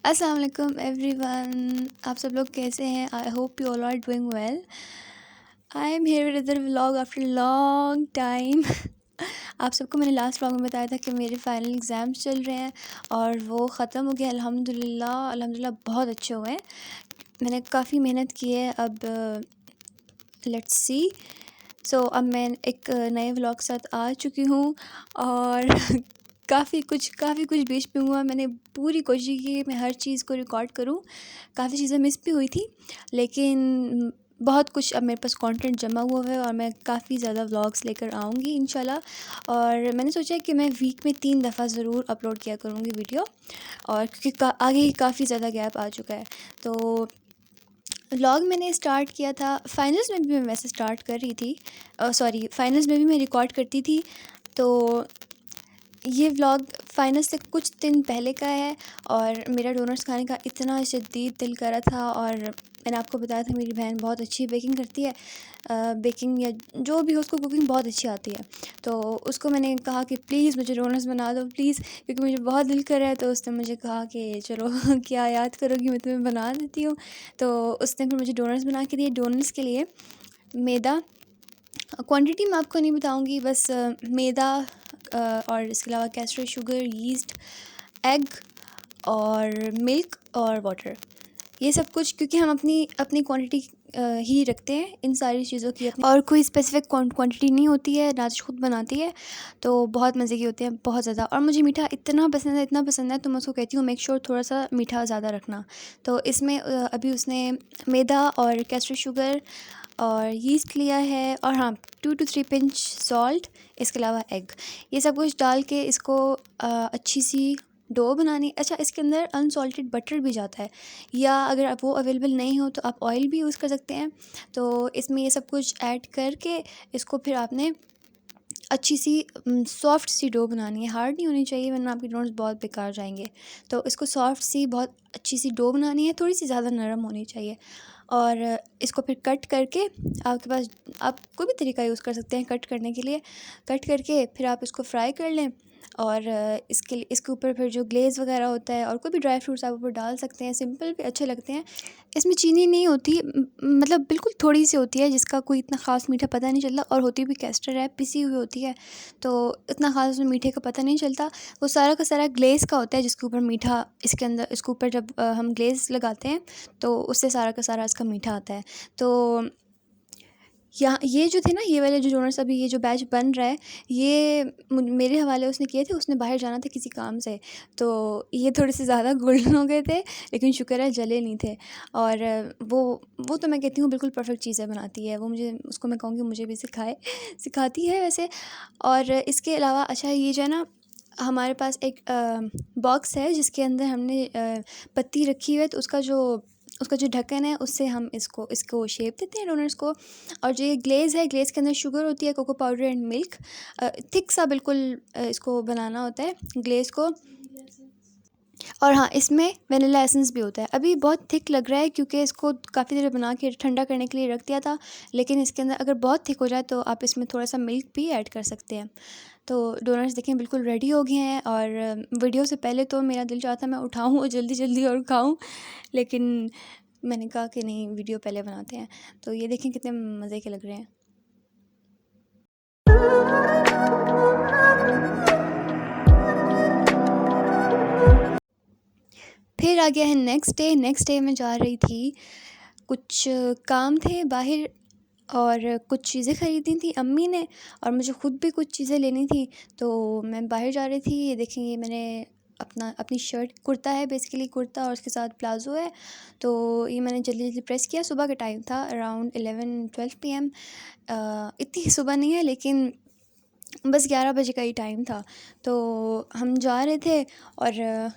अस्सलाम वालेकुम एवरीवन, आप सब लोग कैसे हैं? I hope you all are doing well. I am here with other vlog after long time. आप सबको मैंने लास्ट व्लॉग में बताया था कि मेरे फाइनल एग्ज़ाम्स चल रहे हैं और वो ख़त्म हो गया अल्हम्दुलिल्लाह। अल्हम्दुलिल्लाह बहुत अच्छे हुए हैं। मैंने काफ़ी मेहनत की है। अब लेट्स सी। अब मैं एक नए व्लॉग के साथ आ चुकी हूँ और काफ़ी कुछ बीच में हुआ। मैंने पूरी कोशिश की कि मैं हर चीज़ को रिकॉर्ड करूँ। काफ़ी चीज़ें मिस भी हुई थी, लेकिन बहुत कुछ अब मेरे पास कंटेंट जमा हुआ है और मैं काफ़ी ज़्यादा व्लॉग्स लेकर आऊँगी इंशाल्लाह। और मैंने सोचा है कि मैं वीक में 3 दफ़ा ज़रूर अपलोड किया करूँगी वीडियो, और क्योंकि आगे ही काफ़ी ज़्यादा गैप आ चुका है। तो व्लॉग मैंने स्टार्ट किया था, फाइनल्स में भी मैं वैसे स्टार्ट कर रही थी, सॉरी फाइनल्स में भी मैं रिकॉर्ड करती थी। तो ये व्लॉग फाइनल से कुछ दिन पहले का है और मेरा डोनट्स खाने का इतना शदीद दिल करा था। और मैंने आपको बताया था मेरी बहन बहुत अच्छी बेकिंग करती है, बेकिंग या जो भी हो, उसको कुकिंग बहुत अच्छी आती है। तो उसको मैंने कहा कि प्लीज़ मुझे डोनट्स बना दो प्लीज़, क्योंकि मुझे बहुत दिल कर रहा है। तो उसने मुझे कहा कि चलो क्या याद करोगी, मैं तुम्हें बना देती हूँ। तो उसने फिर मुझे डोनट्स बना के दिए। डोनट्स के लिए मैदा, क्वांटिटी मैं आपको नहीं बताऊंगी, बस मैदा और इसके अलावा कैस्टर शुगर, यीस्ट, एग और मिल्क और वाटर, ये सब कुछ, क्योंकि हम अपनी अपनी क्वांटिटी ही रखते हैं इन सारी चीज़ों की अपनी, और कोई स्पेसिफिक क्वांटिटी नहीं होती है। नाज़िश खुद बनाती है तो बहुत मज़े की होते हैं, बहुत ज़्यादा। और मुझे मीठा इतना पसंद है, इतना पसंद है, तो मैं उसको कहती हूँ मेक श्योर थोड़ा सा मीठा ज़्यादा रखना। तो इसमें अभी उसने मैदा और कैस्टर शुगर और यीस्ट लिया है, और हाँ 2 to 3 पिंच सॉल्ट, इसके अलावा एग, ये सब कुछ डाल के इसको अच्छी सी डो बनानी। अच्छा, इसके अंदर अनसॉल्टेड बटर भी जाता है, या अगर आप वो अवेलेबल नहीं हो तो आप ऑयल भी यूज़ कर सकते हैं। तो इसमें ये सब कुछ ऐड करके इसको फिर आपने अच्छी सी सॉफ्ट सी डो बनानी है, हार्ड नहीं होनी चाहिए वरना आपके डोनट्स बहुत बेकार जाएंगे। तो इसको सॉफ्ट सी बहुत अच्छी सी डो बनानी है, थोड़ी सी ज़्यादा नरम होनी चाहिए। और इसको फिर कट करके, आपके पास आप कोई भी तरीका यूज़ कर सकते हैं कट करने के लिए। कट करके फिर आप इसको फ्राई कर लें, और इसके ऊपर फिर जो ग्लेज़ वगैरह होता है और कोई भी ड्राई फ्रूट्स आप ऊपर डाल सकते हैं, सिंपल भी अच्छे लगते हैं। इसमें चीनी नहीं होती, मतलब बिल्कुल थोड़ी सी होती है, जिसका कोई इतना ख़ास मीठा पता नहीं चलता, और होती भी कैस्टर है, पिसी हुई होती है, तो इतना ख़ास उसमें मीठे का पता नहीं चलता। वो सारा का सारा ग्लेज़ का होता है, जिसके ऊपर मीठा, इसके अंदर इसके ऊपर जब हम ग्लेज़ लगाते हैं तो उससे सारा का सारा इसका मीठा आता है। तो यहाँ ये जो थे ना, ये वाले जो डोनट्स, अभी ये जो बैच बन रहा है, ये मेरे हवाले उसने किए थे। उसने बाहर जाना था किसी काम से, तो ये थोड़े से ज़्यादा गोल्डन हो गए थे, लेकिन शुक्र है जले नहीं थे। और वो तो मैं कहती हूँ बिल्कुल परफेक्ट चीज़ें बनाती है वो, मुझे उसको मैं कहूँगी मुझे भी सिखाए, सिखाती है वैसे। और इसके अलावा अच्छा, ये जो है ना, हमारे पास एक बॉक्स है जिसके अंदर हमने पत्ती रखी हुई है, तो उसका जो ढक्कन है, उससे हम इसको इसको शेप देते हैं डोनट्स को। और जो ये ग्लेज़ है, ग्लेज़ के अंदर शुगर होती है, cocoa powder and milk, thick सा बिल्कुल इसको बनाना होता है ग्लेज़ को। और हाँ, इसमें वनीला एसेंस भी होता है। अभी बहुत थिक लग रहा है क्योंकि इसको काफ़ी देर बना के ठंडा करने के लिए रख दिया था, लेकिन इसके अंदर अगर बहुत थिक हो जाए तो आप इसमें थोड़ा सा मिल्क भी ऐड कर सकते हैं। तो डोनट्स देखें बिल्कुल रेडी हो गए हैं, और वीडियो से पहले तो मेरा दिल चाहता मैं उठाऊँ और जल्दी जल्दी और खाऊँ, लेकिन मैंने कहा कि नहीं, वीडियो पहले बनाते हैं। तो ये देखें कितने मज़े के लग रहे हैं। फिर आ गया है नेक्स्ट डे। नेक्स्ट डे मैं जा रही थी, कुछ काम थे बाहर, और कुछ चीज़ें ख़रीदनी थी अम्मी ने, और मुझे ख़ुद भी कुछ चीज़ें लेनी थी। तो मैं बाहर जा रही थी। ये देखेंगे, मैंने अपनी शर्ट, कुर्ता है बेसिकली, कुर्ता और उसके साथ प्लाज़ो है। तो ये मैंने जल्दी जल्दी प्रेस किया। सुबह का टाइम था, अराउंड 11-12 PM। इतनी सुबह नहीं है, लेकिन बस 11 बजे का ही टाइम था। तो हम जा रहे थे, और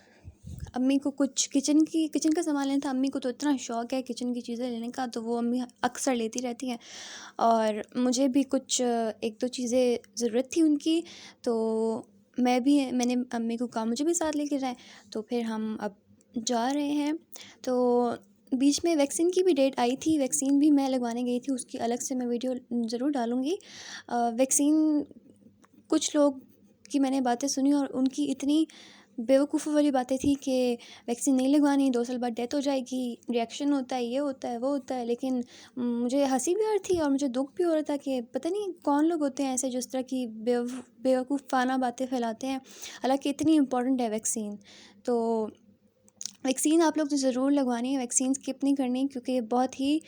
अम्मी को कुछ किचन का सामान लेना था। अम्मी को तो इतना शौक़ है किचन की चीज़ें लेने का, तो वो अम्मी अक्सर लेती रहती हैं, और मुझे भी कुछ 1-2 चीज़ें ज़रूरत थी उनकी। तो मैंने अम्मी को कहा मुझे भी साथ लेके जाएं। तो फिर हम अब जा रहे हैं। तो बीच में वैक्सीन की भी डेट आई थी, वैक्सीन भी मैं लगवाने गई थी, उसकी अलग से मैं वीडियो ज़रूर डालूँगी। वैक्सीन, कुछ लोग की मैंने बातें सुनी और उनकी इतनी बेवकूफ़ी वाली बातें थी कि वैक्सीन नहीं लगवानी, 2 साल बाद डेथ हो जाएगी, रिएक्शन होता है, ये होता है, वो होता है। लेकिन मुझे हँसी भी आ रही थी और मुझे दुःख भी हो रहा था कि पता नहीं कौन लोग होते हैं ऐसे जो इस तरह की बेवकूफ़ाना बातें फैलाते हैं। हालाँकि इतनी इम्पोर्टेंट है वैक्सीन। तो वैक्सीन आप लोग तो ज़रूर लगवानी है, वैक्सीन स्किप नहीं करनी, क्योंकि बहुत ही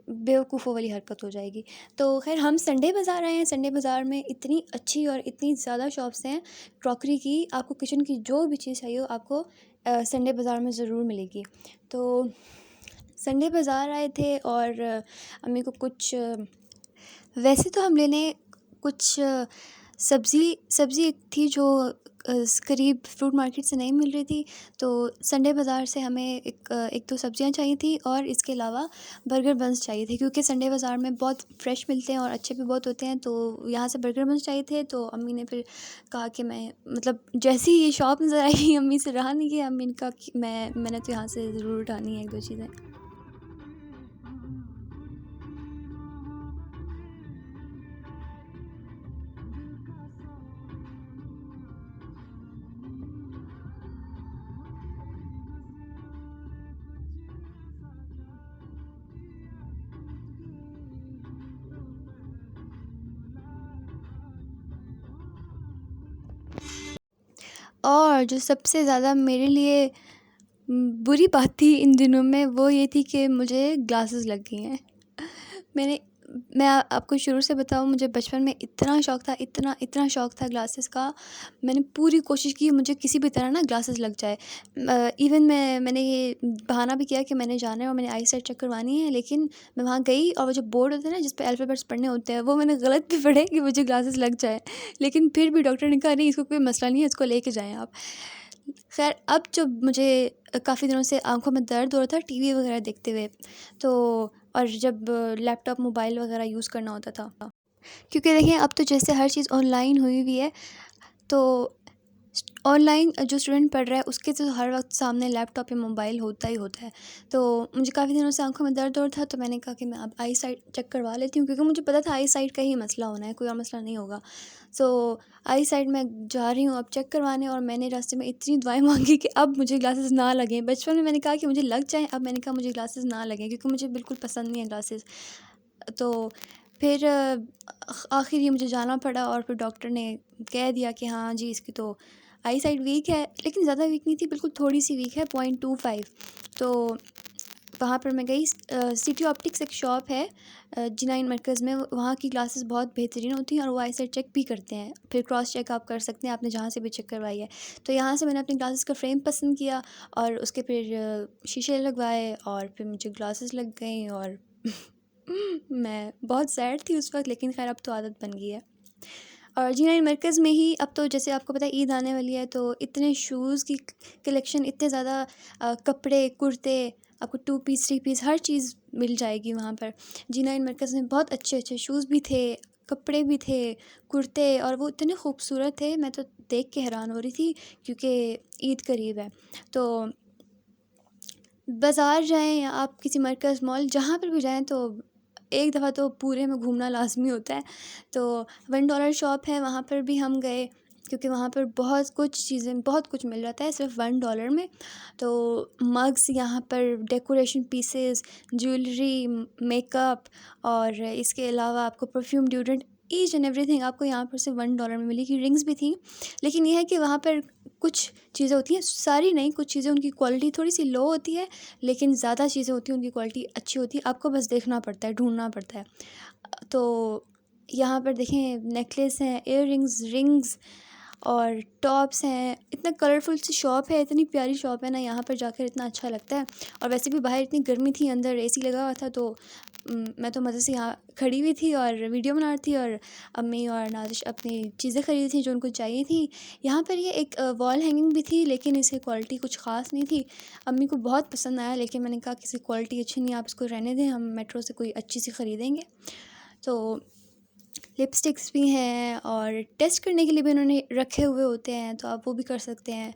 बेवकूफ़ों वाली हरकत हो जाएगी। तो ख़ैर हम संडे बाज़ार आए हैं। संडे बाज़ार में इतनी अच्छी और इतनी ज़्यादा शॉप्स हैं क्रॉकरी की, आपको किचन की जो भी चीज़ चाहिए हो आपको संडे बाज़ार में ज़रूर मिलेगी। तो संडे बाज़ार आए थे और अम्मी को कुछ वैसे तो हम लेने कुछ सब्ज़ी एक थी जो करीब फ्रूट मार्केट से नहीं मिल रही थी, तो संडे बाज़ार से हमें एक दो सब्ज़ियाँ चाहिए थी और इसके अलावा बर्गर बन्स चाहिए थे, क्योंकि संडे बाज़ार में बहुत फ्रेश मिलते हैं और अच्छे भी बहुत होते हैं। तो यहाँ से बर्गर बन्स चाहिए थे, तो अम्मी ने फिर कहा कि मैं मतलब जैसे ही ये शॉप नज़र आई अम्मी से रहा नहीं गया। अम्मी ने कहा कि मैंने तो यहाँ से ज़रूर उठानी है 1-2 चीज़ें। और जो सबसे ज़्यादा मेरे लिए बुरी बात थी इन दिनों में, वो ये थी कि मुझे ग्लासेस लग गई हैं। मैं आपको शुरू से बताऊँ, मुझे बचपन में इतना शौक़ था, इतना शौक़ था ग्लासेस का। मैंने पूरी कोशिश की मुझे किसी भी तरह ना ग्लासेस लग जाए। इवन मैंने ये बहाना भी किया कि मैंने जाना है और मैंने आई साइट चेक करवानी है, लेकिन मैं वहाँ गई और वो जो बोर्ड होता है ना जिस पे अल्फ़ाबेट्स पढ़ने होते हैं, वो मैंने गलत भी पढ़े कि मुझे ग्लासेस लग जाए। लेकिन फिर भी डॉक्टर ने कहा नहीं, इसको कोई मसला नहीं है, इसको लेके जाएँ आप। ख़ैर अब जब मुझे काफ़ी दिनों से आँखों में दर्द हो रहा था टीवी वग़ैरह देखते हुए, तो और जब लैपटॉप मोबाइल वग़ैरह यूज़ करना होता था, क्योंकि देखिए अब तो जैसे हर चीज़ ऑनलाइन हुई हुई है, तो ऑनलाइन जो स्टूडेंट पढ़ रहा है उसके तो हर वक्त सामने लैपटॉप या मोबाइल होता ही होता है। तो मुझे काफ़ी दिनों से आंखों में दर्द हो रहा था, तो मैंने कहा कि मैं अब आई साइट चेक करवा लेती हूँ, क्योंकि मुझे पता था आई साइट का ही मसला होना है, कोई और मसला नहीं होगा। सो आई साइट में जा रही हूँ अब चेक करवाने, और मैंने रास्ते में इतनी दुआएं मांगी कि अब मुझे ग्लासेस ना लगें। बचपन में मैंने कहा कि मुझे लग जाएँ, अब मैंने कहा मुझे ग्लासेस ना लगें, क्योंकि मुझे बिल्कुल पसंद नहीं है ग्लासेस। तो फिर आखिर ये मुझे जाना पड़ा और फिर डॉक्टर ने कह दिया कि हाँ जी, इसकी तो आई साइट वीक है, लेकिन ज़्यादा वीक नहीं थी, बिल्कुल थोड़ी सी वीक है, 0.25। तो वहाँ पर मैं गई। सिटी ऑप्टिक्स एक शॉप है G9 मरकज़ में, वहाँ की ग्लासेस बहुत बेहतरीन होती हैं और वो आई साइट चेक भी करते हैं, फिर क्रॉस चेक आप कर सकते हैं आपने जहाँ से भी चेक करवाई है। तो यहाँ से मैंने अपनी ग्लासेस का फ्रेम पसंद किया और उसके फिर शीशे लगवाए और फिर मुझे ग्लासेस लग गई और मैं बहुत सैड थी उस वक्त, लेकिन खैर अब तो आदत बन गई है। और G9 मरकज़ में ही अब तो जैसे आपको पता है ईद आने वाली है, तो इतने शूज़ की कलेक्शन, इतने ज़्यादा कपड़े, कुर्ते, आपको 2 पीस 3 पीस हर चीज़ मिल जाएगी वहाँ पर। G9 मरकज़ में बहुत अच्छे शूज़ भी थे, कपड़े भी थे, कुर्ते, और वो इतने खूबसूरत थे, मैं तो देख के हैरान हो रही थी, क्योंकि ईद करीब है। तो बाज़ार जाएँ या आप किसी मरकज़, मॉल, जहाँ पर भी जाएँ, तो एक दफ़ा तो पूरे में घूमना लाज़मी होता है। तो $1 शॉप है, वहाँ पर भी हम गए, क्योंकि वहाँ पर बहुत कुछ मिल जाता है सिर्फ़ $1 में। तो मग्स, यहाँ पर डेकोरेशन पीसेस, ज्वेलरी, मेकअप, और इसके अलावा आपको perfume, deodorant, each and everything आपको यहाँ पर सिर्फ $1 में मिली। की रिंग्स भी थी, लेकिन यह है कि वहाँ पर कुछ चीज़ें होती हैं, सारी नहीं, कुछ चीज़ें उनकी क्वालिटी थोड़ी सी लो होती है, लेकिन ज़्यादा चीज़ें होती हैं उनकी क्वालिटी अच्छी होती है, आपको बस देखना पड़ता है, ढूंढना पड़ता है। तो यहाँ पर देखें नेकलेस हैं, इयररिंग्स, रिंग्स और टॉप्स हैं, इतना कलरफुल सी शॉप है, इतनी प्यारी शॉप है ना, यहाँ पर जाकर इतना अच्छा लगता है। और वैसे भी बाहर इतनी गर्मी थी, अंदर एसी लगा हुआ था, तो मैं तो मज़े से यहाँ खड़ी हुई थी और वीडियो बना रही थी, और अम्मी और नादिश अपनी चीज़ें ख़रीदी थी जो उनको चाहिए थी। यहाँ पर ये एक वॉल हैंगिंग भी थी, लेकिन इसकी क्वालिटी कुछ ख़ास नहीं थी। अम्मी को बहुत पसंद आया, लेकिन मैंने कहा कि इसकी क्वालिटी अच्छी नहीं है, आप इसको रहने दें, हम मेट्रो से कोई अच्छी सी ख़रीदेंगे। तो लिपस्टिक्स भी हैं और टेस्ट करने के लिए भी उन्होंने रखे हुए होते हैं, तो आप वो भी कर सकते हैं।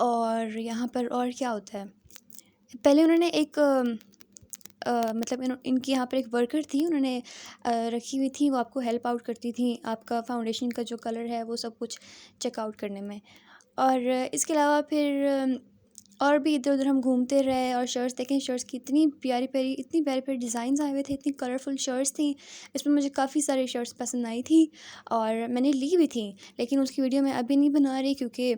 और यहाँ पर और क्या होता है, पहले उन्होंने एक मतलब इनकी यहाँ पर एक वर्कर थी, उन्होंने रखी हुई थी, वो आपको हेल्प आउट करती थी, आपका फाउंडेशन का जो कलर है वो सब कुछ चेक आउट करने में। और इसके अलावा फिर और भी इधर उधर हम घूमते रहे और शर्ट्स देखें। शर्ट्स की इतनी प्यारी प्यारी डिज़ाइंस आए हुए थे, इतनी कलरफुल शर्ट्स थी। इसमें मुझे काफ़ी सारी शर्ट्स पसंद आई थी और मैंने ली भी थी, लेकिन उसकी वीडियो मैं अभी नहीं बना रही क्योंकि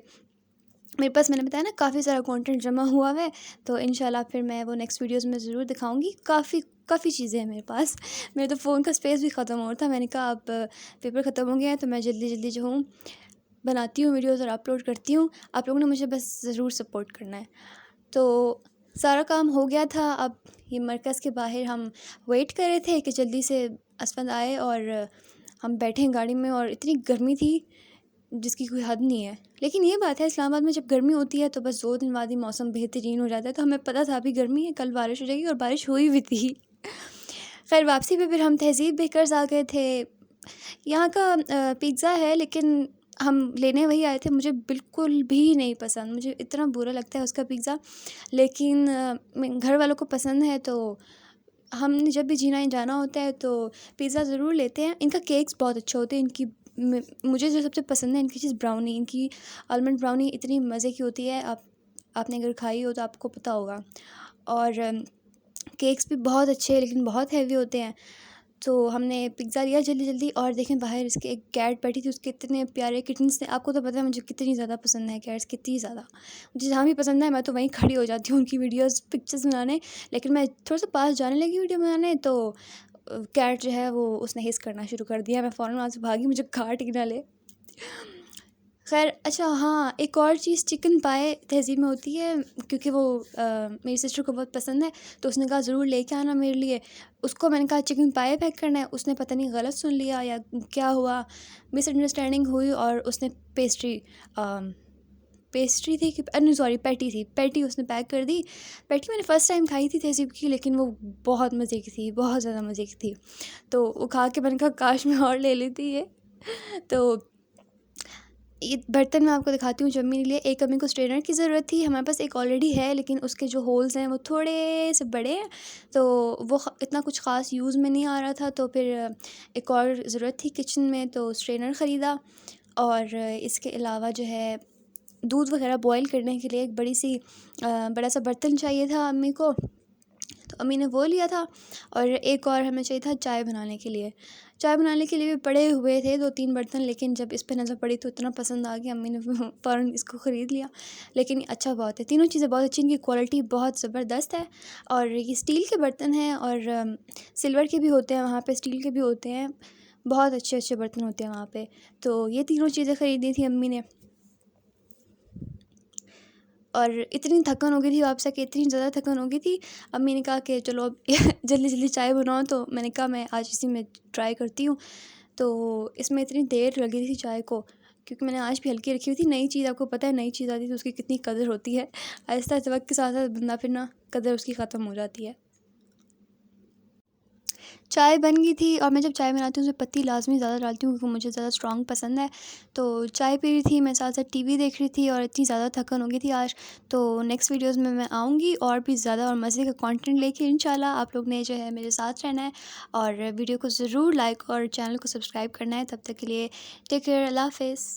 मेरे पास, मैंने बताया ना, काफ़ी सारा कंटेंट जमा हुआ है। तो इंशाल्लाह फिर मैं वो नेक्स्ट वीडियोज़ में ज़रूर दिखाऊंगी। काफ़ी चीज़ें हैं मेरे पास। मेरे तो फ़ोन का स्पेस भी ख़त्म हो रहा था। मैंने कहा अब पेपर ख़त्म हो गया है तो मैं जल्दी जल्दी जो हूँ बनाती हूँ वीडियोज़ और अपलोड करती हूँ। आप लोगों ने मुझे बस ज़रूर सपोर्ट करना है। तो सारा काम हो गया था। अब ये मरकज़ के बाहर हम वेट कर रहे थे कि जल्दी से असफंद आए और हम बैठे गाड़ी में, और इतनी गर्मी थी जिसकी कोई हद नहीं है। लेकिन ये बात है, इस्लामाबाद में जब गर्मी होती है तो बस 2 दिन बाद ही मौसम बेहतरीन हो जाता है। तो हमें पता था अभी गर्मी है, कल बारिश हो जाएगी, और बारिश हुई भी थी। खैर वापसी पे फिर हम तहज़ीब बेकर्स आ गए थे। यहाँ का पिज़्ज़ा है, लेकिन हम लेने वही आए थे। मुझे बिल्कुल भी नहीं पसंद, मुझे इतना बुरा लगता है उसका पिज़्ज़ा। लेकिन घर वालों को पसंद है, तो हमने जब भी जीना जाना होता है तो पिज़्ज़ा ज़रूर लेते हैं। इनका केक्स बहुत अच्छे होते हैं। मुझे जो सबसे पसंद है इनकी चीज़ ब्राउनी, इनकी आलमंड ब्राउनी इतनी मज़े की होती है। आपने अगर खाई हो तो आपको पता होगा। और केक्स भी बहुत अच्छे हैं, लेकिन बहुत हैवी होते हैं। तो हमने पिज़्ज़ा लिया जल्दी जल्दी, और देखें बाहर इसके एक कैट बैठी थी, उसके इतने प्यारे किटन्स थे। आपको तो पता है मुझे कितनी ज़्यादा पसंद है कैट्स, कितनी ज़्यादा। मुझे जहाँ भी पसंद है मैं तो वहीं खड़ी हो जाती हूँ उनकी वीडियोस पिक्चर्स बनाने। लेकिन मैं थोड़ा सा पास जाने लगी वीडियो बनाने तो कैट जो है वो उसने हिस करना शुरू कर दिया। मैं फ़ौरन वहाँ से भागी, मुझे काट ही ना ले। खैर अच्छा, हाँ, एक और चीज़ चिकन पाए तहज़ीब में होती है, क्योंकि वो मेरी सिस्टर को बहुत पसंद है, तो उसने कहा ज़रूर लेके आना मेरे लिए। उसको मैंने कहा चिकन पाए पैक करना है, उसने पता नहीं गलत सुन लिया या क्या हुआ, मिसअंडरस्टैंडिंग हुई, और उसने पेस्ट्री थी कि नहीं सॉरी पैटी थी, पैटी उसने पैक कर दी। पैटी मैंने फ़र्स्ट टाइम खाई थी तहज़ीब की, लेकिन वो बहुत मज़े की थी, बहुत ज़्यादा मज़े की थी। तो वो खा के मैंने कहा काश मैं और ले लेती ये। तो ये बर्तन मैं आपको दिखाती हूँ जो अम्मी ने लिए। एक अम्मी को स्ट्रेनर की ज़रूरत थी, हमारे पास एक ऑलरेडी है, लेकिन उसके जो होल्स हैं वो थोड़े से बड़े हैं, तो वो इतना कुछ ख़ास यूज़ में नहीं आ रहा था। तो फिर एक और ज़रूरत थी किचन में, तो स्ट्रेनर ख़रीदा। और इसके अलावा जो है दूध वगैरह बॉईल करने के लिए एक बड़ा सा बर्तन चाहिए था अम्मी को, तो अम्मी ने वो लिया था। और एक और हमें चाहिए था चाय बनाने के लिए। चाय बनाने के लिए भी पड़े हुए थे 2-3 बर्तन, लेकिन जब इस पे नज़र पड़ी तो इतना पसंद आ गया, अम्मी ने फ़ौरन इसको ख़रीद लिया। लेकिन अच्छा बहुत है, तीनों चीज़ें बहुत अच्छी, इनकी क्वालिटी बहुत ज़बरदस्त है। और ये स्टील के बर्तन हैं, और सिल्वर के भी होते हैं वहाँ पे, स्टील के भी होते हैं। बहुत अच्छे अच्छे बर्तन होते हैं वहाँ पे। तो ये तीनों चीज़ें ख़रीदी थी अम्मी ने। और इतनी थकन हो गई थी वापस आके, इतनी ज़्यादा थकन हो गई थी। अम्मी ने कहा कि चलो अब जल्दी जल्दी चाय बनाओ, तो मैंने कहा मैं आज इसी में ट्राई करती हूँ। तो इसमें इतनी देर लगी थी चाय को, क्योंकि मैंने आज भी हल्की रखी हुई थी। नई चीज़, आपको पता है नई चीज़ आती है तो उसकी कितनी कदर होती है। आहिस्ता आहिस्ता वक्त के साथ साथ बंदा फिर ना कदर उसकी ख़त्म हो जाती है। चाय बन गई थी, और मैं जब चाय बनाती हूँ उसमें पत्ती लाज़मी ज़्यादा डालती हूँ, क्योंकि मुझे ज़्यादा स्ट्रॉन्ग पसंद है। तो चाय पी रही थी, मैं साथ साथ टीवी देख रही थी, और इतनी ज़्यादा थकन हो गई थी आज। तो नेक्स्ट वीडियोज़ में मैं आऊँगी और भी ज़्यादा और मज़े का कंटेंट लेके इंशाल्लाह। आप लोग ने जो है मेरे साथ रहना है, और वीडियो को ज़रूर लाइक और चैनल को सब्सक्राइब करना है। तब तक के लिए टेक केयर, अल्लाह हाफ़िज़।